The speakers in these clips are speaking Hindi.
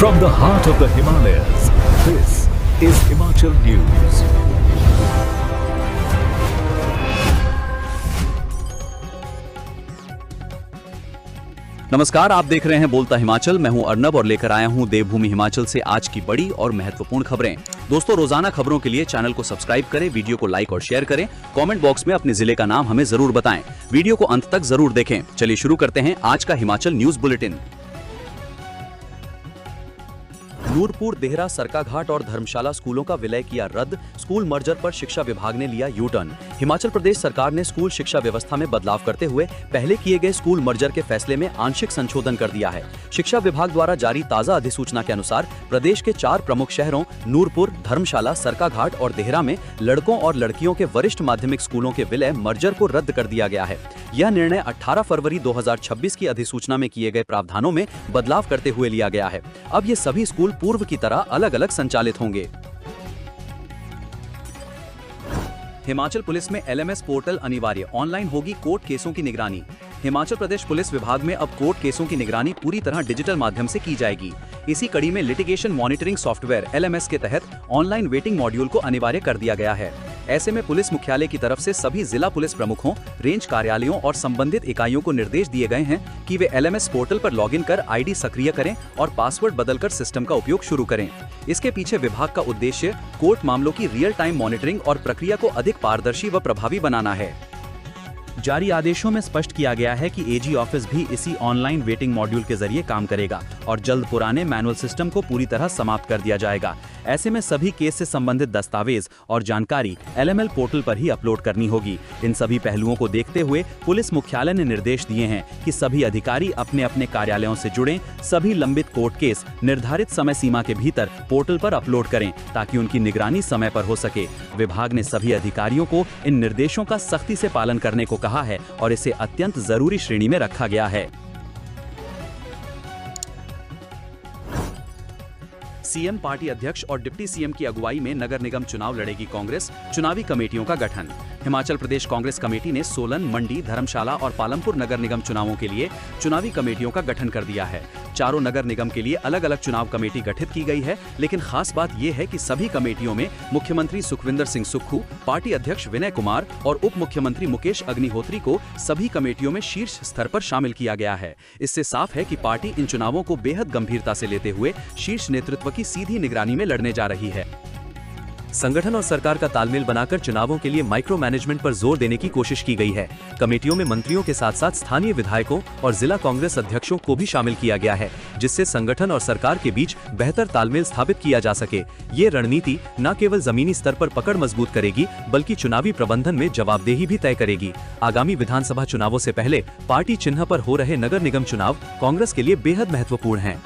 From the heart of the Himalayas, this is Himachal News. नमस्कार, आप देख रहे हैं बोलता हिमाचल। मैं हूं अर्नब और लेकर आया हूं देवभूमि हिमाचल से आज की बड़ी और महत्वपूर्ण खबरें। दोस्तों, रोजाना खबरों के लिए चैनल को सब्सक्राइब करें, वीडियो को लाइक और शेयर करें, कमेंट बॉक्स में अपने जिले का नाम हमें जरूर बताएं। वीडियो को अंत तक जरूर देखें। चलिए शुरू करते हैं आज का हिमाचल न्यूज बुलेटिन। नूरपुर, देहरा, सरकाघाट और धर्मशाला स्कूलों का विलय किया रद्द। स्कूल मर्जर पर शिक्षा विभाग ने लिया यू टर्न। हिमाचल प्रदेश सरकार ने स्कूल शिक्षा व्यवस्था में बदलाव करते हुए पहले किए गए स्कूल मर्जर के फैसले में आंशिक संशोधन कर दिया है। शिक्षा विभाग द्वारा जारी ताजा अधिसूचना के अनुसार प्रदेश के 4 प्रमुख शहरों नूरपुर, धर्मशाला, सरकाघाट और देहरा में लड़कों और लड़कियों के वरिष्ठ माध्यमिक स्कूलों के विलय मर्जर को रद्द कर दिया गया है। यह निर्णय 18 फरवरी 2026 की अधिसूचना में किए गए प्रावधानों में बदलाव करते हुए लिया गया है। अब ये सभी स्कूल पूर्व की तरह अलग अलग संचालित होंगे। हिमाचल पुलिस में LMS पोर्टल अनिवार्य, ऑनलाइन होगी कोर्ट केसों की निगरानी। हिमाचल प्रदेश पुलिस विभाग में अब कोर्ट केसों की निगरानी पूरी तरह डिजिटल माध्यम से की जाएगी। इसी कड़ी में लिटिगेशन मॉनिटरिंग सॉफ्टवेयर LMS के तहत ऑनलाइन वेटिंग मॉड्यूल को अनिवार्य कर दिया गया है। ऐसे में पुलिस मुख्यालय की तरफ से सभी जिला पुलिस प्रमुखों, रेंज कार्यालयों और संबंधित इकाइयों को निर्देश दिए गए हैं कि वे LMS पोर्टल पर लॉगिन कर ID सक्रिय करें और पासवर्ड बदलकर सिस्टम का उपयोग शुरू करें। इसके पीछे विभाग का उद्देश्य कोर्ट मामलों की रियल टाइम मॉनिटरिंग और प्रक्रिया को अधिक पारदर्शी व प्रभावी बनाना है। जारी आदेशों में स्पष्ट किया गया है कि AG ऑफिस भी इसी ऑनलाइन वेटिंग मॉड्यूल के जरिए काम करेगा और जल्द पुराने मैनुअल सिस्टम को पूरी तरह समाप्त कर दिया जाएगा। ऐसे में सभी केस से संबंधित दस्तावेज और जानकारी LML पोर्टल पर ही अपलोड करनी होगी। इन सभी पहलुओं को देखते हुए पुलिस मुख्यालय ने निर्देश दिए हैं कि सभी अधिकारी अपने अपने कार्यालयों से जुड़ें, सभी लंबित कोर्ट केस निर्धारित समय सीमा के भीतर पोर्टल पर अपलोड करें ताकि उनकी निगरानी समय पर हो सके। विभाग ने सभी अधिकारियों को इन निर्देशों का सख्ती से पालन करने को कहा है और इसे अत्यंत जरूरी श्रेणी में रखा गया है। सीएम, पार्टी अध्यक्ष और डिप्टी सीएम की अगुवाई में नगर निगम चुनाव लड़ेगी कांग्रेस। चुनावी कमेटियों का गठन। हिमाचल प्रदेश कांग्रेस कमेटी ने सोलन, मंडी, धर्मशाला और पालमपुर नगर निगम चुनावों के लिए चुनावी कमेटियों का गठन कर दिया है। चारों नगर निगम के लिए अलग अलग चुनाव कमेटी गठित की गई है, लेकिन खास बात यह है कि सभी कमेटियों में मुख्यमंत्री सुखविंदर सिंह सुक्खू, पार्टी अध्यक्ष विनय कुमार और उप मुख्यमंत्री मुकेश अग्निहोत्री को सभी कमेटियों में शीर्ष स्तर पर शामिल किया गया है। इससे साफ है कि पार्टी इन चुनावों को बेहद गंभीरता से लेते हुए शीर्ष नेतृत्व की सीधी निगरानी में लड़ने जा रही है। संगठन और सरकार का तालमेल बनाकर चुनावों के लिए माइक्रो मैनेजमेंट पर जोर देने की कोशिश की गई है। कमेटियों में मंत्रियों के साथ साथ स्थानीय विधायकों और जिला कांग्रेस अध्यक्षों को भी शामिल किया गया है, जिससे संगठन और सरकार के बीच बेहतर तालमेल स्थापित किया जा सके। ये रणनीति न केवल जमीनी स्तर पर पकड़ मजबूत करेगी, बल्कि चुनावी प्रबंधन में जवाबदेही भी तय करेगी। आगामी विधानसभा चुनावों से पहले पार्टी चिन्ह पर हो रहे नगर निगम चुनाव कांग्रेस के लिए बेहद महत्वपूर्ण है।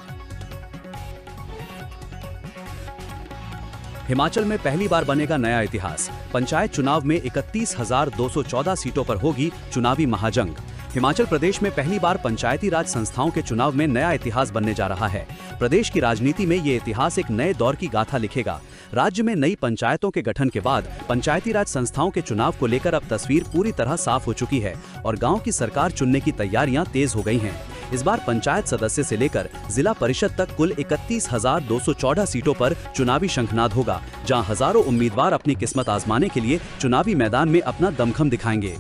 हिमाचल में पहली बार बनेगा नया इतिहास। पंचायत चुनाव में 31,214 सीटों पर होगी चुनावी महाजंग। हिमाचल प्रदेश में पहली बार पंचायती राज संस्थाओं के चुनाव में नया इतिहास बनने जा रहा है। प्रदेश की राजनीति में ये इतिहास एक नए दौर की गाथा लिखेगा। राज्य में नई पंचायतों के गठन के बाद पंचायती राज संस्थाओं के चुनाव को लेकर अब तस्वीर पूरी तरह साफ हो चुकी है और गांव की सरकार चुनने की तैयारियां तेज हो गई हैं। इस बार पंचायत सदस्य से लेकर जिला परिषद तक कुल 31,214 सीटों पर चुनावी शंखनाद होगा, जहां हजारों उम्मीदवार अपनी किस्मत आजमाने के लिए चुनावी मैदान में अपना दमखम दिखाएंगे।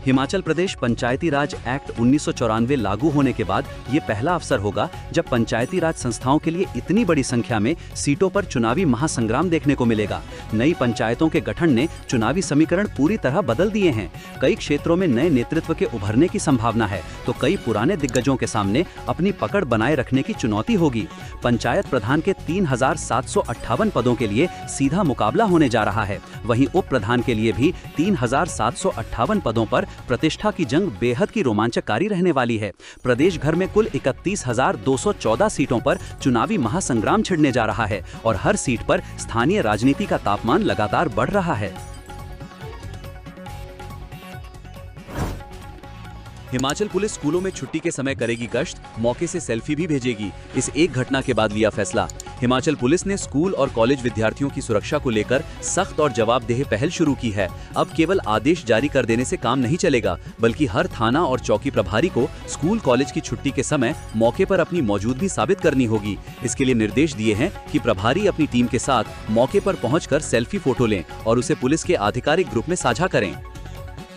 हिमाचल प्रदेश पंचायती राज एक्ट 1994 लागू होने के बाद ये पहला अवसर होगा जब पंचायती राज संस्थाओं के लिए इतनी बड़ी संख्या में सीटों पर चुनावी महासंग्राम देखने को मिलेगा। नई पंचायतों के गठन ने चुनावी समीकरण पूरी तरह बदल दिए हैं। कई क्षेत्रों में नए नेतृत्व के उभरने की संभावना है, तो कई पुराने दिग्गजों के सामने अपनी पकड़ बनाए रखने की चुनौती होगी। पंचायत प्रधान के 3,758 पदों के लिए सीधा मुकाबला होने जा रहा है। वहीं उप प्रधान के लिए भी 3,758 पदों पर प्रतिष्ठा की जंग बेहद की रोमांचकारी रहने वाली है। प्रदेश भर में कुल 31,214 सीटों पर चुनावी महासंग्राम छिड़ने जा रहा है और हर सीट पर स्थानीय राजनीति का तापमान लगातार बढ़ रहा है। हिमाचल पुलिस स्कूलों में छुट्टी के समय करेगी गश्त, मौके से सेल्फी भी भेजेगी। इस एक घटना के बाद लिया फैसला। हिमाचल पुलिस ने स्कूल और कॉलेज विद्यार्थियों की सुरक्षा को लेकर सख्त और जवाबदेह पहल शुरू की है। अब केवल आदेश जारी कर देने से काम नहीं चलेगा, बल्कि हर थाना और चौकी प्रभारी को स्कूल कॉलेज की छुट्टी के समय मौके पर अपनी मौजूदगी साबित करनी होगी। इसके लिए निर्देश दिए हैं कि प्रभारी अपनी टीम के साथ मौके पर पहुंचकर सेल्फी फोटो लें और उसे पुलिस के आधिकारिक ग्रुप में साझा करें।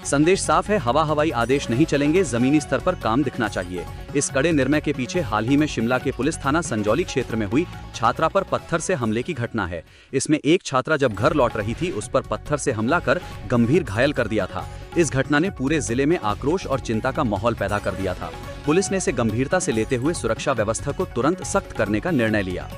संदेश साफ है, हवाई आदेश नहीं चलेंगे, जमीनी स्तर पर काम दिखना चाहिए। इस कड़े निर्णय के पीछे हाल ही में शिमला के पुलिस थाना संजौली क्षेत्र में हुई छात्रा पर पत्थर से हमले की घटना है। इसमें एक छात्रा जब घर लौट रही थी, उस पर पत्थर से हमला कर गंभीर घायल कर दिया था। इस घटना ने पूरे जिले में आक्रोश और चिंता का माहौल पैदा कर दिया था। पुलिस ने इसे गंभीरता से लेते हुए सुरक्षा व्यवस्था को तुरंत सख्त करने का निर्णय लिया।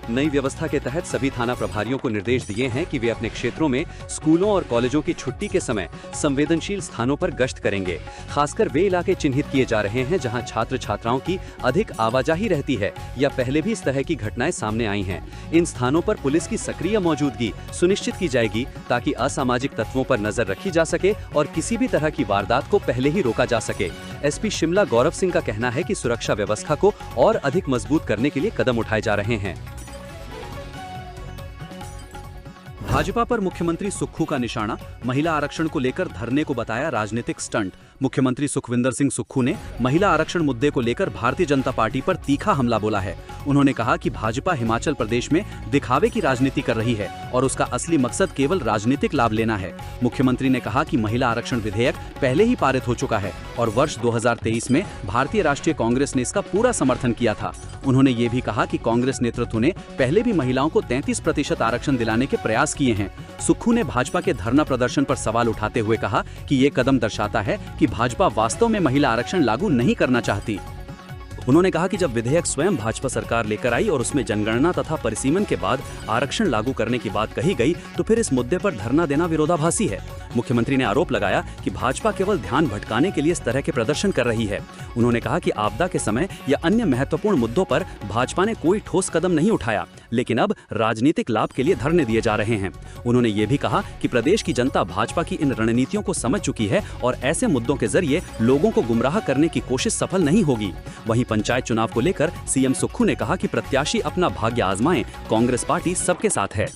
नई व्यवस्था के तहत सभी थाना प्रभारियों को निर्देश दिए हैं कि वे अपने क्षेत्रों में स्कूलों और कॉलेजों की छुट्टी के समय संवेदनशील स्थानों पर गश्त करेंगे। खासकर वे इलाके चिन्हित किए जा रहे हैं जहां छात्र छात्राओं की अधिक आवाजाही रहती है या पहले भी इस तरह की घटनाएं सामने आई हैं। इन स्थानों पर पुलिस की सक्रिय मौजूदगी सुनिश्चित की जाएगी ताकि असामाजिक तत्वों पर नजर रखी जा सके और किसी भी तरह की वारदात को पहले ही रोका जा सके। एसपी शिमला गौरव सिंह का कहना है कि सुरक्षा व्यवस्था को और अधिक मजबूत करने के लिए कदम उठाए जा रहे हैं। भाजपा पर मुख्यमंत्री सुक्खू का निशाना, महिला आरक्षण को लेकर धरने को बताया राजनीतिक स्टंट। मुख्यमंत्री सुखविंदर सिंह सुक्खू ने महिला आरक्षण मुद्दे को लेकर भारतीय जनता पार्टी पर तीखा हमला बोला है। उन्होंने कहा कि भाजपा हिमाचल प्रदेश में दिखावे की राजनीति कर रही है और उसका असली मकसद केवल राजनीतिक लाभ लेना है। मुख्यमंत्री ने कहा कि महिला आरक्षण विधेयक पहले ही पारित हो चुका है और वर्ष 2023 में भारतीय राष्ट्रीय कांग्रेस ने इसका पूरा समर्थन किया था। उन्होंने ये भी कहा कि कांग्रेस नेतृत्व ने पहले भी महिलाओं को 33% आरक्षण दिलाने के प्रयास किए हैं। सुक्खू ने भाजपा के धरना प्रदर्शन पर सवाल उठाते हुए कहा कि ये कदम दर्शाता है कि भाजपा वास्तव में महिला आरक्षण लागू नहीं करना चाहती। उन्होंने कहा कि जब विधेयक स्वयं भाजपा सरकार लेकर आई और उसमें जनगणना तथा परिसीमन के बाद आरक्षण लागू करने की बात कही गई, तो फिर इस मुद्दे पर धरना देना विरोधाभासी है। मुख्यमंत्री ने आरोप लगाया कि भाजपा केवल ध्यान भटकाने के लिए इस तरह के प्रदर्शन कर रही है। उन्होंने कहा कि आपदा के समय या अन्य महत्वपूर्ण मुद्दों पर भाजपा ने कोई ठोस कदम नहीं उठाया, लेकिन अब राजनीतिक लाभ के लिए धरने दिए जा रहे हैं। उन्होंने ये भी कहा कि प्रदेश की जनता भाजपा की इन रणनीतियों को समझ चुकी है और ऐसे मुद्दों के जरिए लोगों को गुमराह करने की कोशिश सफल नहीं होगी। वहीं पंचायत चुनाव को लेकर सीएम सुक्खू ने कहा कि प्रत्याशी अपना भाग्य आजमाएं, कांग्रेस पार्टी सबके साथ है।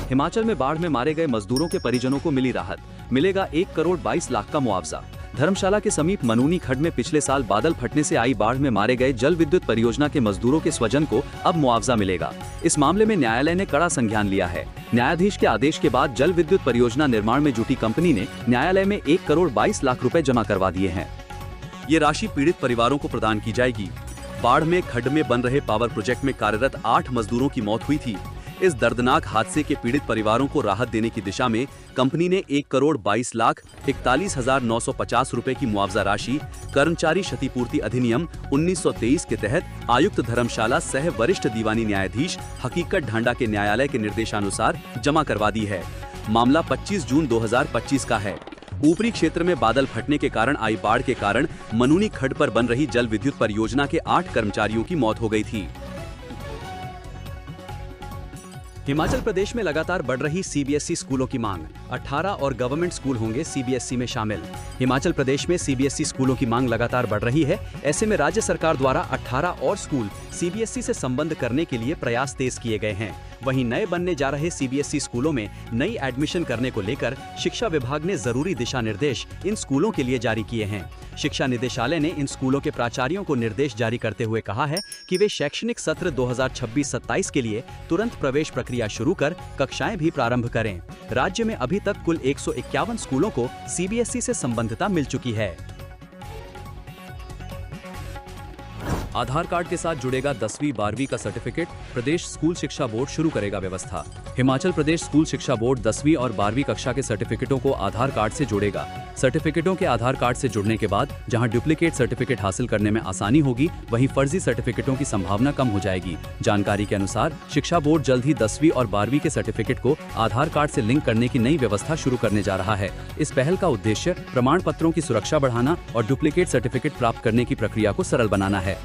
हिमाचल में बाढ़ में मारे गए मजदूरों के परिजनों को मिली राहत, मिलेगा 1 करोड़ 22 लाख का मुआवजा। धर्मशाला के समीप मनूनी खड्ड में पिछले साल बादल फटने से आई बाढ़ में मारे गए जल विद्युत परियोजना के मजदूरों के स्वजन को अब मुआवजा मिलेगा। इस मामले में न्यायालय ने कड़ा संज्ञान लिया है। न्यायाधीश के आदेश के बाद जल विद्युत परियोजना निर्माण में जुटी कंपनी ने न्यायालय में 1 करोड़ 22 लाख रुपए जमा करवा दिए हैं। ये राशि पीड़ित परिवारों को प्रदान की जाएगी। बाढ़ में खड्ड में बन रहे पावर प्रोजेक्ट में कार्यरत 8 मजदूरों की मौत हुई थी। इस दर्दनाक हादसे के पीड़ित परिवारों को राहत देने की दिशा में कंपनी ने 1 करोड़ 22 लाख 41,950 रुपए की मुआवजा राशि कर्मचारी क्षतिपूर्ति अधिनियम 1923 के तहत आयुक्त धर्मशाला सह वरिष्ठ दीवानी न्यायाधीश हकीकत ढांडा के न्यायालय के निर्देशानुसार जमा करवा दी है। मामला 25 जून 2025 का है। ऊपरी क्षेत्र में बादल फटने के कारण आई बाढ़ के कारण मनूनी खड्ड पर बन रही जल विद्युत परियोजना के 8 कर्मचारियों की मौत हो गई थी। हिमाचल प्रदेश में लगातार बढ़ रही सीबीएसई स्कूलों की मांग, 18 और गवर्नमेंट स्कूल होंगे सीबीएसई में शामिल। हिमाचल प्रदेश में सीबीएसई स्कूलों की मांग लगातार बढ़ रही है। ऐसे में राज्य सरकार द्वारा 18 और स्कूल सीबीएसई से संबद्ध करने के लिए प्रयास तेज किए गए हैं। वहीं नए बनने जा रहे सीबीएसई स्कूलों में नई एडमिशन करने को लेकर शिक्षा विभाग ने जरूरी दिशा निर्देश इन स्कूलों के लिए जारी किए हैं। शिक्षा निदेशालय ने इन स्कूलों के प्राचार्यों को निर्देश जारी करते हुए कहा है कि वे शैक्षणिक सत्र 2026-27 के लिए तुरंत प्रवेश प्रक्रिया शुरू कर कक्षाएं भी प्रारंभ करें। राज्य में अभी तक कुल 151 स्कूलों को सीबीएसई से संबद्धता मिल चुकी है। आधार कार्ड के साथ जुड़ेगा 10वीं 12वीं का सर्टिफिकेट, प्रदेश स्कूल शिक्षा बोर्ड शुरू करेगा व्यवस्था। हिमाचल प्रदेश स्कूल शिक्षा बोर्ड 10वीं और 12वीं कक्षा के सर्टिफिकेटों को आधार कार्ड से जोड़ेगा। सर्टिफिकेटों के आधार कार्ड से जुड़ने के बाद जहां डुप्लीकेट सर्टिफिकेट हासिल करने में आसानी होगी, वहीं फर्जी सर्टिफिकेटों की संभावना कम हो जाएगी। जानकारी के अनुसार शिक्षा बोर्ड जल्द ही 10वीं और 12वीं के सर्टिफिकेट को आधार कार्ड से लिंक करने की नई व्यवस्था शुरू करने जा रहा है। इस पहल का उद्देश्य प्रमाण पत्रों की सुरक्षा बढ़ाना और डुप्लीकेट सर्टिफिकेट प्राप्त करने की प्रक्रिया को सरल बनाना है।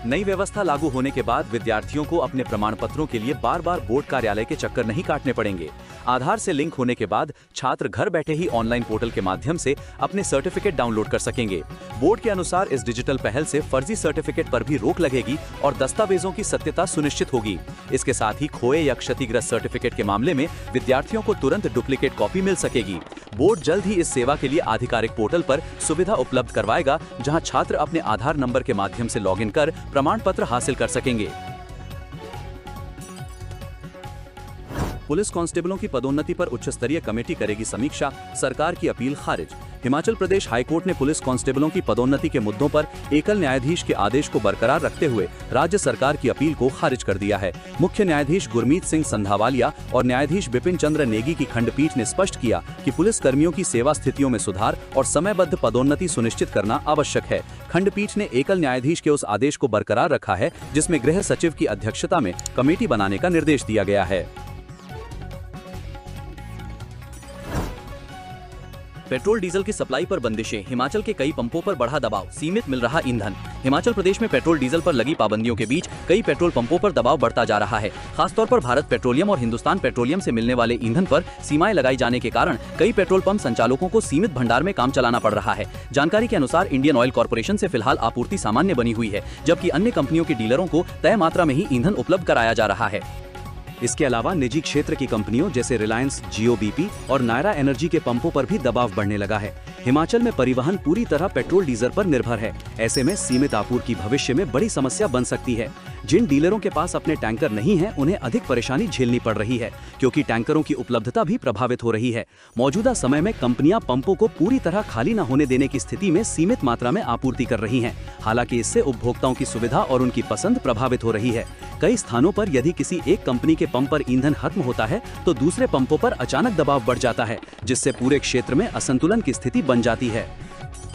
नई व्यवस्था लागू होने के बाद विद्यार्थियों को अपने प्रमाण पत्रों के लिए बार बार बोर्ड कार्यालय के चक्कर नहीं काटने पड़ेंगे। आधार से लिंक होने के बाद छात्र घर बैठे ही ऑनलाइन पोर्टल के माध्यम से अपने सर्टिफिकेट डाउनलोड कर सकेंगे। बोर्ड के अनुसार इस डिजिटल पहल से फर्जी सर्टिफिकेट पर भी रोक लगेगी और दस्तावेजों की सत्यता सुनिश्चित होगी। इसके साथ ही खोए या क्षतिग्रस्त सर्टिफिकेट के मामले में विद्यार्थियों को तुरंत डुप्लीकेट कॉपी मिल सकेगी। बोर्ड जल्द ही इस सेवा के लिए आधिकारिक पोर्टल पर सुविधा उपलब्ध करवाएगा, जहां छात्र अपने आधार नंबर के माध्यम से लॉगिन कर प्रमाण पत्र हासिल कर सकेंगे। पुलिस कांस्टेबलों की पदोन्नति पर उच्च स्तरीय कमेटी करेगी समीक्षा, सरकार की अपील खारिज। हिमाचल प्रदेश हाईकोर्ट ने पुलिस कांस्टेबलों की पदोन्नति के मुद्दों पर एकल न्यायाधीश के आदेश को बरकरार रखते हुए राज्य सरकार की अपील को खारिज कर दिया है। मुख्य न्यायाधीश गुरमीत सिंह संधावालिया और न्यायाधीश बिपिन चंद्र नेगी की खंडपीठ ने स्पष्ट किया कि पुलिस कर्मियों की सेवा स्थितियों में सुधार और समयबद्ध पदोन्नति सुनिश्चित करना आवश्यक है। खंडपीठ ने एकल न्यायाधीश के उस आदेश को बरकरार रखा है जिसमें गृह सचिव की अध्यक्षता में कमेटी बनाने का निर्देश दिया गया है। पेट्रोल डीजल की सप्लाई पर बंदिशें, हिमाचल के कई पंपों पर बढ़ा दबाव, सीमित मिल रहा ईंधन। हिमाचल प्रदेश में पेट्रोल डीजल पर लगी पाबंदियों के बीच कई पेट्रोल पंपों पर दबाव बढ़ता जा रहा है। खासतौर पर भारत पेट्रोलियम और हिंदुस्तान पेट्रोलियम से मिलने वाले ईंधन पर सीमाएं लगाई जाने के कारण कई पेट्रोल पंप संचालकों को सीमित भंडार में काम चलाना पड़ रहा है। जानकारी के अनुसार इंडियन ऑयल कॉर्पोरेशन से फिलहाल आपूर्ति सामान्य बनी हुई है, जबकि अन्य कंपनियों के डीलरों को तय मात्रा में ही ईंधन उपलब्ध कराया जा रहा है। इसके अलावा निजी क्षेत्र की कंपनियों जैसे रिलायंस, जियो बीपी और नायरा एनर्जी के पंपों पर भी दबाव बढ़ने लगा है। हिमाचल में परिवहन पूरी तरह पेट्रोल डीजल पर निर्भर है। ऐसे में सीमित आपूर्ति भविष्य में बड़ी समस्या बन सकती है। जिन डीलरों के पास अपने टैंकर नहीं हैं, उन्हें अधिक परेशानी झेलनी पड़ रही है, क्योंकि टैंकरों की उपलब्धता भी प्रभावित हो रही है। मौजूदा समय में कंपनियां पंपों को पूरी तरह खाली न होने देने की स्थिति में सीमित मात्रा में आपूर्ति कर रही हैं। हालांकि इससे उपभोक्ताओं की सुविधा और उनकी पसंद प्रभावित हो रही है। कई स्थानों पर यदि किसी एक कंपनी के पंप पर ईंधन खत्म होता है तो दूसरे पंपों पर अचानक दबाव बढ़ जाता है, जिससे पूरे क्षेत्र में असंतुलन की स्थिति बन जाती है।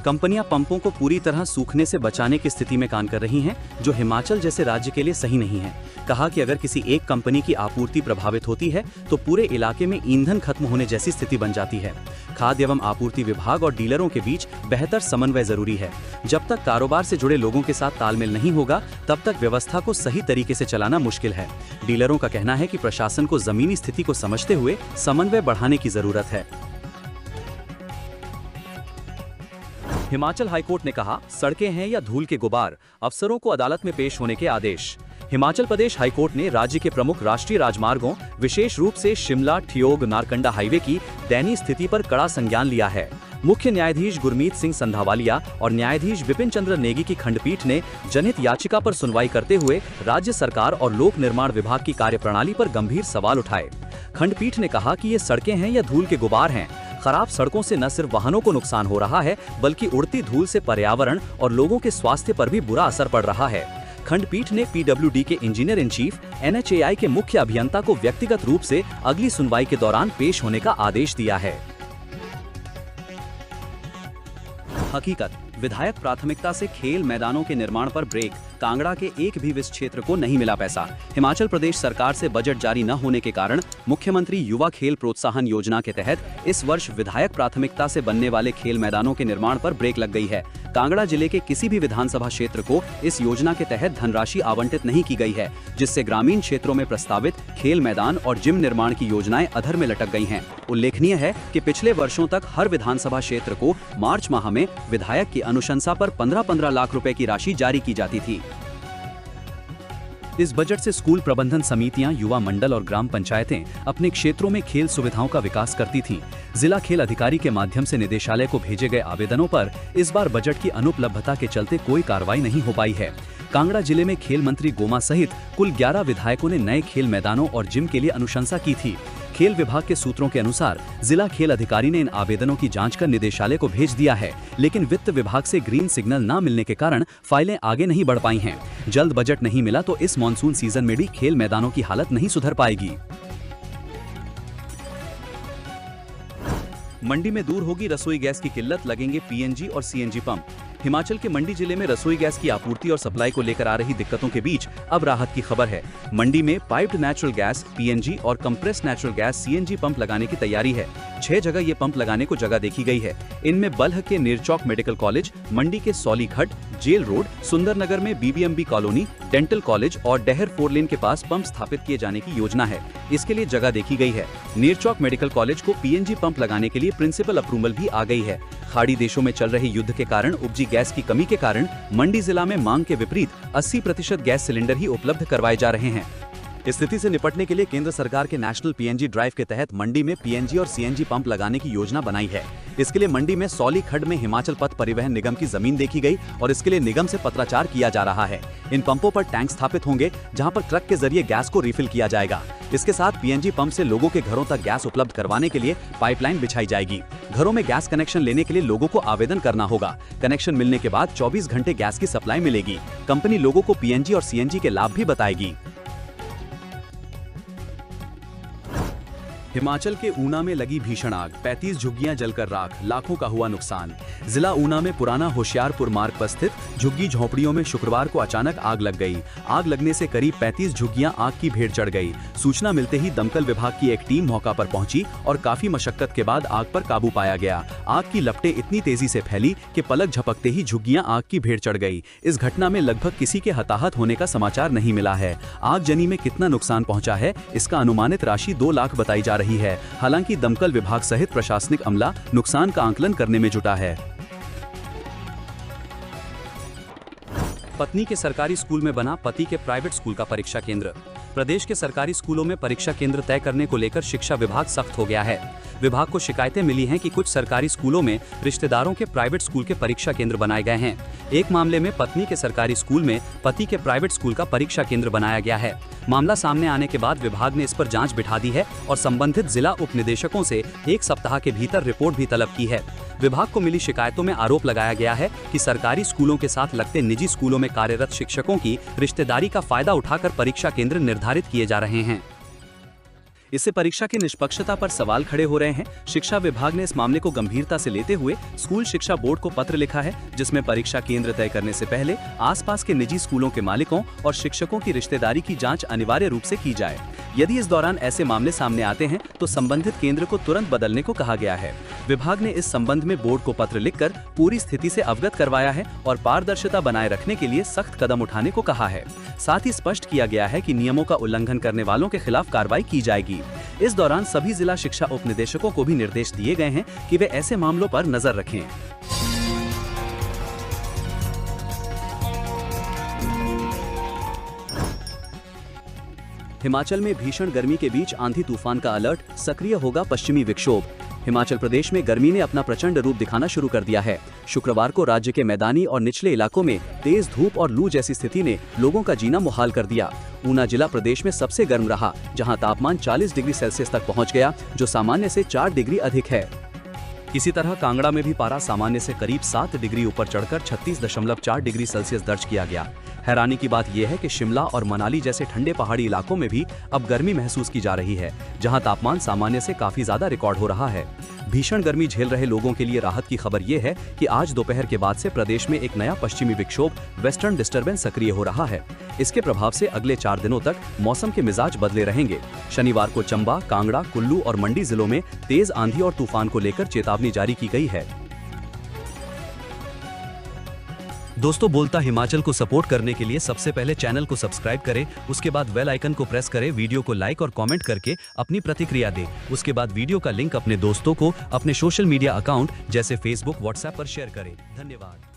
कंपनियां पंपों को पूरी तरह सूखने से बचाने की स्थिति में काम कर रही हैं, जो हिमाचल जैसे राज्य के लिए सही नहीं है। कहा कि अगर किसी एक कंपनी की आपूर्ति प्रभावित होती है तो पूरे इलाके में ईंधन खत्म होने जैसी स्थिति बन जाती है। खाद्य एवं आपूर्ति विभाग और डीलरों के बीच बेहतर समन्वय जरूरी है। जब तक कारोबार से जुड़े लोगों के साथ तालमेल नहीं होगा, तब तक व्यवस्था को सही तरीके से चलाना मुश्किल है। डीलरों का कहना है कि प्रशासन को जमीनी स्थिति को समझते हुए समन्वय बढ़ाने की जरूरत है। हिमाचल हाईकोर्ट ने कहा, सड़कें हैं या धूल के गुबार, अफसरों को अदालत में पेश होने के आदेश। हिमाचल प्रदेश हाईकोर्ट ने राज्य के प्रमुख राष्ट्रीय राजमार्गों, विशेष रूप से शिमला ठियोग नारकंडा हाईवे की दयनीय स्थिति पर कड़ा संज्ञान लिया है। मुख्य न्यायाधीश गुरमीत सिंह संधावालिया और न्यायाधीश बिपिन चंद्र नेगी की खंडपीठ ने जनहित याचिका पर सुनवाई करते हुए राज्य सरकार और लोक निर्माण विभाग की कार्यप्रणाली पर गंभीर सवाल उठाए। खंडपीठ ने कहा कि ये सड़कें हैं या धूल के गुबार हैं। खराब सड़कों से न सिर्फ वाहनों को नुकसान हो रहा है, बल्कि उड़ती धूल से पर्यावरण और लोगों के स्वास्थ्य पर भी बुरा असर पड़ रहा है। खंडपीठ ने पीडब्ल्यूडी के इंजीनियर इन चीफ, एनएचएआई के मुख्य अभियंता को व्यक्तिगत रूप से अगली सुनवाई के दौरान पेश होने का आदेश दिया है। हकीकत, विधायक प्राथमिकता से खेल मैदानों के निर्माण पर ब्रेक, कांगड़ा के एक भी विस क्षेत्र को नहीं मिला पैसा। हिमाचल प्रदेश सरकार से बजट जारी न होने के कारण मुख्यमंत्री युवा खेल प्रोत्साहन योजना के तहत इस वर्ष विधायक प्राथमिकता से बनने वाले खेल मैदानों के निर्माण पर ब्रेक लग गई है। कांगड़ा जिले के किसी भी विधानसभा क्षेत्र को इस योजना के तहत धनराशि आवंटित नहीं की गई है, जिससे ग्रामीण क्षेत्रों में प्रस्तावित खेल मैदान और जिम निर्माण की योजनाएं अधर में लटक गई हैं। उल्लेखनीय है कि पिछले वर्षों तक हर विधानसभा क्षेत्र को मार्च माह में विधायक की अनुशंसा पर 15-15 लाख रुपए की राशि जारी की जाती थी। इस बजट से स्कूल प्रबंधन समितियां, युवा मंडल और ग्राम पंचायतें अपने क्षेत्रों में खेल सुविधाओं का विकास करती थीं। जिला खेल अधिकारी के माध्यम से निदेशालय को भेजे गए आवेदनों पर इस बार बजट की अनुपलब्धता के चलते कोई कार्रवाई नहीं हो पाई है। कांगड़ा जिले में खेल मंत्री गोमा सहित कुल 11 विधायकों ने नए खेल मैदानों और जिम के लिए अनुशंसा की थी। खेल विभाग के सूत्रों के अनुसार जिला खेल अधिकारी ने इन आवेदनों की जांच कर निदेशालय को भेज दिया है, लेकिन वित्त विभाग से ग्रीन सिग्नल न मिलने के कारण फाइलें आगे नहीं बढ़ पाई हैं। जल्द बजट नहीं मिला तो इस मॉनसून सीजन में भी खेल मैदानों की हालत नहीं सुधर पाएगी। मंडी में दूर होगी रसोई गैस की किल्लत, लगेंगे पीएनजी और सीएनजी पंप। हिमाचल के मंडी जिले में रसोई गैस की आपूर्ति और सप्लाई को लेकर आ रही दिक्कतों के बीच अब राहत की खबर है। मंडी में पाइप्ड नेचुरल गैस पीएनजी और compressed natural gas CNG pump लगाने की तैयारी है। 6 जगह ये पंप लगाने को जगह देखी गई है। इनमें बल्ह के निरचौक मेडिकल कॉलेज, मंडी के सौली खट, जेल रोड, सुंदरनगर में बीबीएमबी कॉलोनी, डेंटल कॉलेज और डहर 4 लेन के पास पंप स्थापित किए जाने की योजना है। इसके लिए जगह देखी गई है। निरचौक मेडिकल कॉलेज को पीएनजी पंप लगाने के लिए प्रिंसिपल अप्रूवल भी आ गई है। खाड़ी देशों में चल रहे युद्ध के कारण उपजी गैस की कमी के कारण मंडी जिला में मांग के विपरीत 80% गैस सिलेंडर ही उपलब्ध करवाए जा रहे हैं। इस स्थिति से निपटने के लिए केंद्र सरकार के नेशनल पीएनजी ड्राइव के तहत मंडी में पीएनजी और सीएनजी पंप लगाने की योजना बनाई है। इसके लिए मंडी में सौली खड्ड में हिमाचल पथ परिवहन निगम की जमीन देखी गई और इसके लिए निगम से पत्राचार किया जा रहा है। इन पंपों पर टैंक स्थापित होंगे जहां पर ट्रक के जरिए गैस को रिफिल किया जाएगा। इसके साथ पीएनजी पंप से लोगों के घरों तक गैस उपलब्ध करवाने के लिए पाइपलाइन बिछाई जाएगी। घरों में गैस कनेक्शन लेने के लिए लोगों को आवेदन करना होगा। कनेक्शन मिलने के बाद 24 घंटे गैस की सप्लाई मिलेगी। कंपनी लोगों को पीएनजी और सीएनजी के लाभ भी बताएगी। हिमाचल के ऊना में लगी भीषण आग, 35 झुग्गियां जलकर राख, लाखों का हुआ नुकसान। जिला ऊना में पुराना होशियारपुर मार्ग पर स्थित झुग्गी झोंपड़ियों में शुक्रवार को अचानक आग लग गई। आग लगने से करीब 35 झुग्गियां आग की भेंट चढ़ गई। सूचना मिलते ही दमकल विभाग की एक टीम मौका पर पहुंची और काफी मशक्कत के बाद आग पर काबू पाया गया। आग की लपटें इतनी तेजी से फैली कि पलक झपकते ही झुग्गियां आग की भेंट चढ़ गई। इस घटना में लगभग किसी के हताहत होने का समाचार नहीं मिला है। आगजनी में कितना नुकसान पहुंचा है, इसका अनुमानित राशि 2 लाख बताई जा रही है। हालांकि दमकल विभाग सहित प्रशासनिक अमला नुकसान का आकलन करने में जुटा है। पत्नी के सरकारी स्कूल में बना पति के प्राइवेट स्कूल का परीक्षा केंद्र। प्रदेश के सरकारी स्कूलों में परीक्षा केंद्र तय करने को लेकर शिक्षा विभाग सख्त हो गया है। विभाग को शिकायतें मिली हैं कि कुछ सरकारी स्कूलों में रिश्तेदारों के प्राइवेट स्कूल के परीक्षा केंद्र बनाए गए हैं। एक मामले में पत्नी के सरकारी स्कूल में पति के प्राइवेट स्कूल का परीक्षा केंद्र बनाया गया है। मामला सामने आने के बाद विभाग ने इस पर जांच बिठा दी है और संबंधित जिला उप निदेशकों से 1 सप्ताह के भीतर रिपोर्ट भी तलब की है। विभाग को मिली शिकायतों में आरोप लगाया गया है कि सरकारी स्कूलों के साथ लगते निजी स्कूलों में कार्यरत शिक्षकों की रिश्तेदारी का फायदा उठाकर परीक्षा केंद्र निर्धारित किए जा रहे हैं। इससे परीक्षा की निष्पक्षता पर सवाल खड़े हो रहे हैं। शिक्षा विभाग ने इस मामले को गंभीरता से लेते हुए स्कूल शिक्षा बोर्ड को पत्र लिखा है, जिसमें परीक्षा केंद्र तय करने से पहले आसपास के निजी स्कूलों के मालिकों और शिक्षकों की रिश्तेदारी की जांच अनिवार्य रूप से की जाए। यदि इस दौरान ऐसे मामले सामने आते हैं तो संबंधित केंद्र को तुरंत बदलने को कहा गया है। विभाग ने इस संबंध में बोर्ड को पत्र लिखकर पूरी स्थिति से अवगत करवाया है और पारदर्शिता बनाए रखने के लिए सख्त कदम उठाने को कहा है। साथ ही स्पष्ट किया गया है कि नियमों का उल्लंघन करने वालों के खिलाफ कार्रवाई की जाएगी। इस दौरान सभी जिला शिक्षा उप निदेशकों को भी निर्देश दिए गए हैं कि वे ऐसे मामलों पर नजर रखें। हिमाचल में भीषण गर्मी के बीच आंधी तूफान का अलर्ट, सक्रिय होगा पश्चिमी विक्षोभ। हिमाचल प्रदेश में गर्मी ने अपना प्रचंड रूप दिखाना शुरू कर दिया है। शुक्रवार को राज्य के मैदानी और निचले इलाकों में तेज धूप और लू जैसी स्थिति ने लोगों का जीना मुहाल कर दिया। ऊना जिला प्रदेश में सबसे गर्म रहा, जहां तापमान 40 डिग्री सेल्सियस तक पहुंच गया, जो सामान्य से 4 डिग्री अधिक है। इसी तरह कांगड़ा में भी पारा सामान्य से करीब 7 डिग्री ऊपर चढ़कर 36.4 डिग्री सेल्सियस दर्ज किया गया। हैरानी की बात यह है कि शिमला और मनाली जैसे ठंडे पहाड़ी इलाकों में भी अब गर्मी महसूस की जा रही है, जहां तापमान सामान्य से काफी ज्यादा रिकॉर्ड हो रहा है। भीषण गर्मी झेल रहे लोगों के लिए राहत की खबर यह है कि आज दोपहर के बाद से प्रदेश में एक नया पश्चिमी विक्षोभ वेस्टर्न डिस्टर्बेंस सक्रिय हो रहा है। इसके प्रभाव से अगले 4 दिनों तक मौसम के मिजाज बदले रहेंगे। शनिवार को चंबा, कांगड़ा, कुल्लू और मंडी जिलों में तेज आंधी और तूफान को लेकर चेतावनी जारी की गई है। दोस्तों, बोलता हिमाचल को सपोर्ट करने के लिए सबसे पहले चैनल को सब्सक्राइब करें, उसके बाद बेल आइकन को प्रेस करें, वीडियो को लाइक और कमेंट करके अपनी प्रतिक्रिया दें। उसके बाद वीडियो का लिंक अपने दोस्तों को अपने सोशल मीडिया अकाउंट जैसे फेसबुक, व्हाट्सएप पर शेयर करें। धन्यवाद।